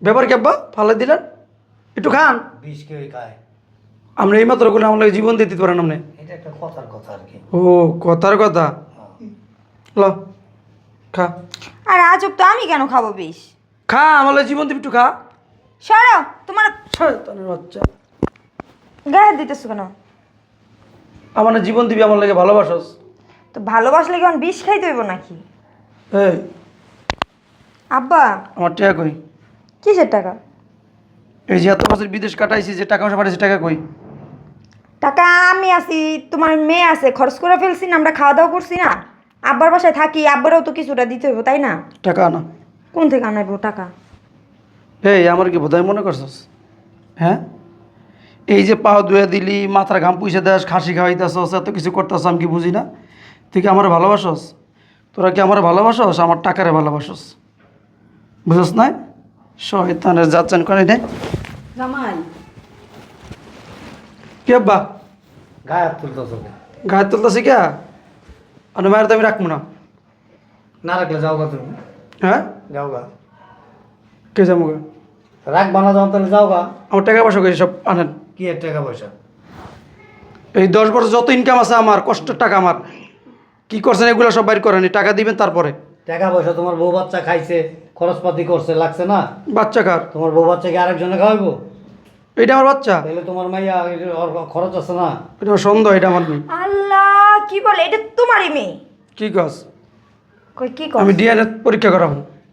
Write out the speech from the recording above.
ব্যাপার কি আব্বা ফালাই দিলেন? একটু খান। বিষ কেউই খায়? আমরা এই মাত্র করলে আমার জীবন দিয়ে দিতে পারেন আপনি। এটা একটা কথার কথা আর কি। ও কথার কথা। ল খা আর আজব তো, আমি কেন খাবো বিষ? খা, আমার লাগি জীবন দিবি, একটু খা। সরো, তোমার শয়তানের বাচ্চা, গায়ে হাত দিতেছো কেন? আমার না জীবন দিবি, আমার লাগে ভালোবাসস। তো ভালোবাসলে কেমন বিষ খাইতে হইব নাকি? এই আব্বা, আমার টাকা কই? কিসের টাকা? এই যে এত বছর বিদেশ কাটাইছি, যে টাকা পয়সা পাঠাইছি, টাকা কই? টাকা আমি আছি, তোমার মেয়ে আছে, খরচ করে ফেলছি না, আমরা খাওয়া দাওয়া করছি না, আব্বার বাসায় থাকি, আব্বারও তো কিছুটা দিতে হইব তাই না? টাকা আনা। কোন থেকে আনাইবো টাকা? এই আমার কি বোধহয় মনে করছস? হ্যাঁ, এই যে পাও ধুয়ে দিলি, মাথার ঘাম পুষে দেস, খাসি খাওয়াইতেছস, এত কিছু করতেছ, আমি কি বুঝি না? তুই কি আমার ভালোবাসস? তোরা কি আমার ভালোবাসস? আমার টাকারে ভালোবাসস, বুঝস না? শয়তানের যাচ্ছেন করে নে। জামাই কি আব্বা গায়ে হাত তুলতেছ? গায়ে তুলতেছি কে? আর মায়ের তো আমি রাখবো না। না রাখলে যাও গা তুমি। হ্যাঁ, যাও গা। কে যাবো? রাখবা না যাও তাহলে যাও গা। আমার টাকা পয়সা করি সব আনেন। কি এর টাকা পয়সা? এই 10 বছর যত ইনকাম আছে আমার, কষ্টের টাকা আমার, কি করছেন এগুলো সব বাইর করেন, টাকা দিবেন তারপরে। টাকা পয়সা তোমার বউ বাচ্চা খাইছে, খরচপাতি করছে, লাগছে না? বাচ্চা কার? তোমার বউ বাচ্চাকে আরেকজনে খাওয়াইবো? এটা আমার বাচ্চা, তাহলে তোমার মাইয়া ওর খরচ আছে না? এটা আমার সন্দেহ, এটা আমার মেয়ে। আল্লাহ, কি বলে? এটা তোমারই মেয়ে? কি কস? কই কি কর? আমি ডিএনএ পরীক্ষা করাবো।